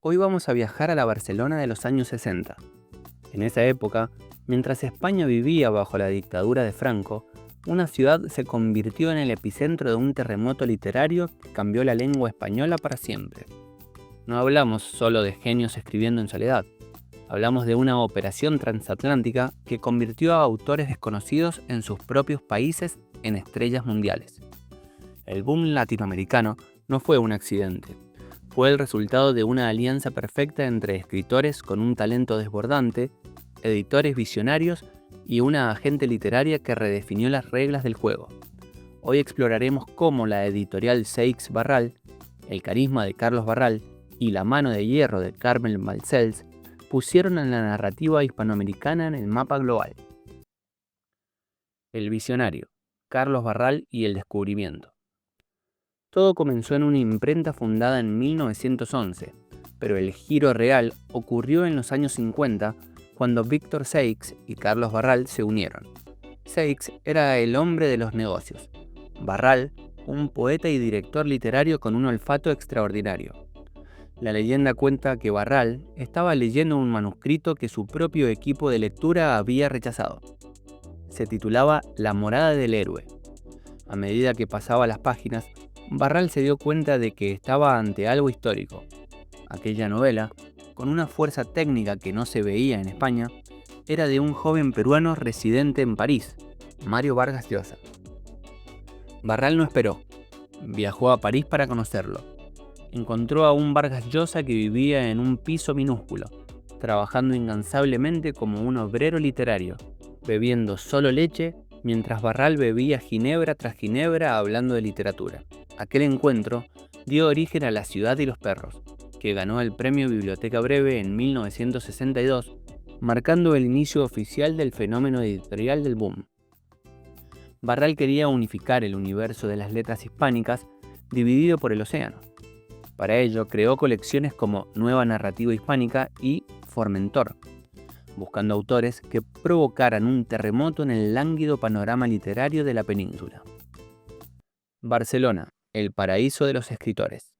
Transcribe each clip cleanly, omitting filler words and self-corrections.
Hoy vamos a viajar a la Barcelona de los años 60. En esa época, mientras España vivía bajo la dictadura de Franco, una ciudad se convirtió en el epicentro de un terremoto literario que cambió la lengua española para siempre. No hablamos solo de genios escribiendo en soledad, hablamos de una operación transatlántica que convirtió a autores desconocidos en sus propios países en estrellas mundiales. El boom latinoamericano no fue un accidente. Fue el resultado de una alianza perfecta entre escritores con un talento desbordante, editores visionarios y una agente literaria que redefinió las reglas del juego. Hoy exploraremos cómo la editorial Seix Barral, el carisma de Carlos Barral y la mano de hierro de Carmen Balcells pusieron a la narrativa hispanoamericana en el mapa global. El visionario, Carlos Barral y el descubrimiento. Todo comenzó en una imprenta fundada en 1911, pero el giro real ocurrió en los años 50 cuando Víctor Seix y Carlos Barral se unieron. Seix era el hombre de los negocios, Barral, un poeta y director literario con un olfato extraordinario. La leyenda cuenta que Barral estaba leyendo un manuscrito que su propio equipo de lectura había rechazado. Se titulaba La morada del héroe. A medida que pasaba las páginas, Barral se dio cuenta de que estaba ante algo histórico. Aquella novela, con una fuerza técnica que no se veía en España, era de un joven peruano residente en París, Mario Vargas Llosa. Barral no esperó. Viajó a París para conocerlo. Encontró a un Vargas Llosa que vivía en un piso minúsculo, trabajando incansablemente como un obrero literario, bebiendo solo leche mientras Barral bebía ginebra tras ginebra hablando de literatura. Aquel encuentro dio origen a La ciudad y los perros, que ganó el premio Biblioteca Breve en 1962, marcando el inicio oficial del fenómeno editorial del boom. Barral quería unificar el universo de las letras hispánicas dividido por el océano. Para ello creó colecciones como Nueva Narrativa Hispánica y Formentor, buscando autores que provocaran un terremoto en el lánguido panorama literario de la península. Barcelona, el paraíso de los escritores.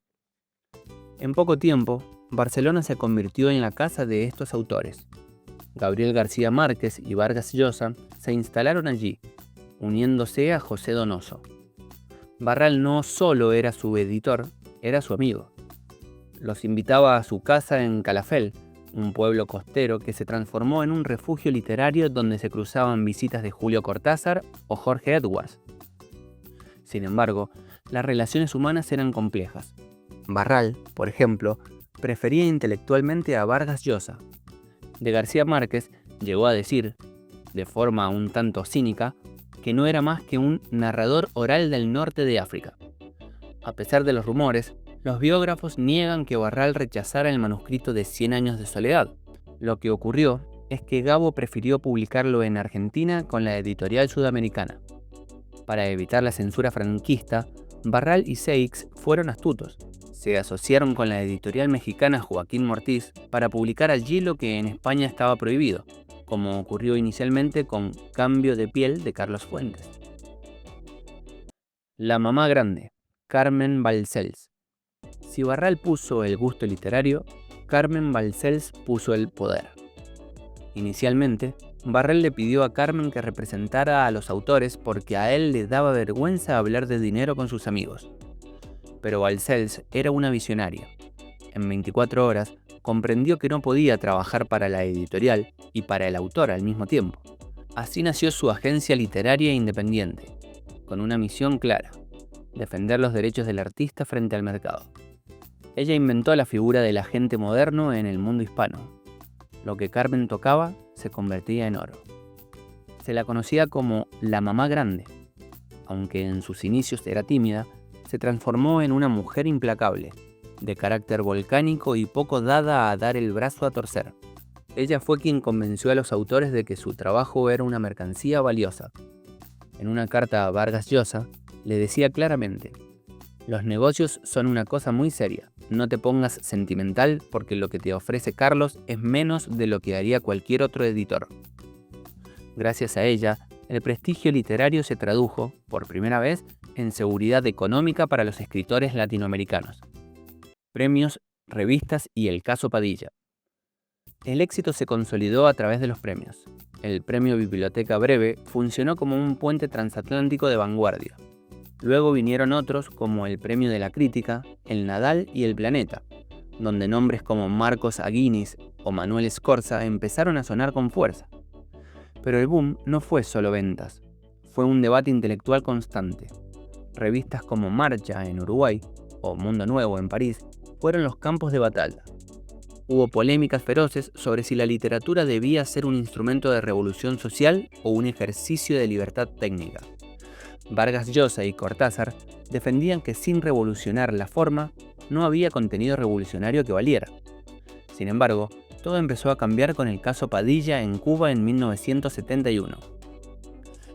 En poco tiempo, Barcelona se convirtió en la casa de estos autores. Gabriel García Márquez y Vargas Llosa se instalaron allí, uniéndose a José Donoso. Barral no solo era su editor, era su amigo. Los invitaba a su casa en Calafell, un pueblo costero que se transformó en un refugio literario donde se cruzaban visitas de Julio Cortázar o Jorge Edwards. Sin embargo, las relaciones humanas eran complejas. Barral, por ejemplo, prefería intelectualmente a Vargas Llosa. De García Márquez llegó a decir, de forma un tanto cínica, que no era más que un narrador oral del norte de África. A pesar de los rumores, los biógrafos niegan que Barral rechazara el manuscrito de 100 años de soledad. Lo que ocurrió es que Gabo prefirió publicarlo en Argentina con la editorial sudamericana. Para evitar la censura franquista, Barral y Seix fueron astutos. Se asociaron con la editorial mexicana Joaquín Mortiz para publicar allí lo que en España estaba prohibido, como ocurrió inicialmente con Cambio de piel de Carlos Fuentes. La mamá grande, Carmen Balcells. Si Barral puso el gusto literario, Carmen Balcells puso el poder. Inicialmente, Barral le pidió a Carmen que representara a los autores porque a él le daba vergüenza hablar de dinero con sus amigos. Pero Balcells era una visionaria. En 24 horas, comprendió que no podía trabajar para la editorial y para el autor al mismo tiempo. Así nació su agencia literaria independiente, con una misión clara: defender los derechos del artista frente al mercado. Ella inventó la figura del agente moderno en el mundo hispano. Lo que Carmen tocaba se convertía en oro. Se la conocía como la mamá grande. Aunque en sus inicios era tímida, se transformó en una mujer implacable, de carácter volcánico y poco dada a dar el brazo a torcer. Ella fue quien convenció a los autores de que su trabajo era una mercancía valiosa. En una carta a Vargas Llosa, le decía claramente: los negocios son una cosa muy seria, no te pongas sentimental porque lo que te ofrece Carlos es menos de lo que haría cualquier otro editor. Gracias a ella, el prestigio literario se tradujo, por primera vez, en seguridad económica para los escritores latinoamericanos. Premios revistas y el caso Padilla. El éxito se consolidó a través de los premios. El premio Biblioteca Breve funcionó como un puente transatlántico de vanguardia. Luego vinieron otros como el Premio de la Crítica, el Nadal y el Planeta, donde nombres como Marcos Aguinis o Manuel Scorza empezaron a sonar con fuerza. Pero el boom no fue solo ventas, fue un debate intelectual constante. Revistas como Marcha en Uruguay o Mundo Nuevo en París fueron los campos de batalla. Hubo polémicas feroces sobre si la literatura debía ser un instrumento de revolución social o un ejercicio de libertad técnica. Vargas Llosa y Cortázar defendían que sin revolucionar la forma, no había contenido revolucionario que valiera. Sin embargo, todo empezó a cambiar con el caso Padilla en Cuba en 1971.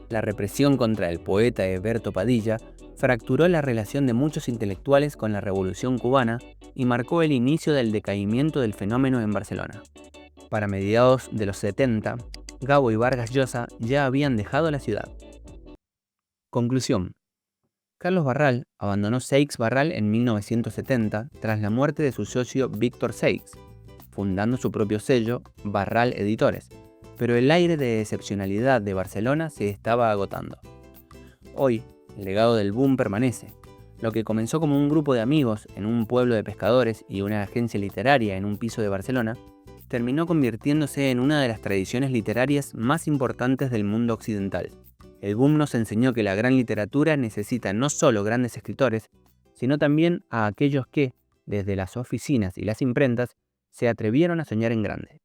La represión contra el poeta Heberto Padilla fracturó la relación de muchos intelectuales con la Revolución cubana y marcó el inicio del decaimiento del fenómeno en Barcelona. Para mediados de los 70, Gabo y Vargas Llosa ya habían dejado la ciudad. Conclusión. Carlos Barral abandonó Seix Barral en 1970 tras la muerte de su socio Víctor Seix, fundando su propio sello, Barral Editores, pero el aire de excepcionalidad de Barcelona se estaba agotando. Hoy, el legado del boom permanece. Lo que comenzó como un grupo de amigos en un pueblo de pescadores y una agencia literaria en un piso de Barcelona, terminó convirtiéndose en una de las tradiciones literarias más importantes del mundo occidental. El boom nos enseñó que la gran literatura necesita no solo grandes escritores, sino también a aquellos que, desde las oficinas y las imprentas, se atrevieron a soñar en grande.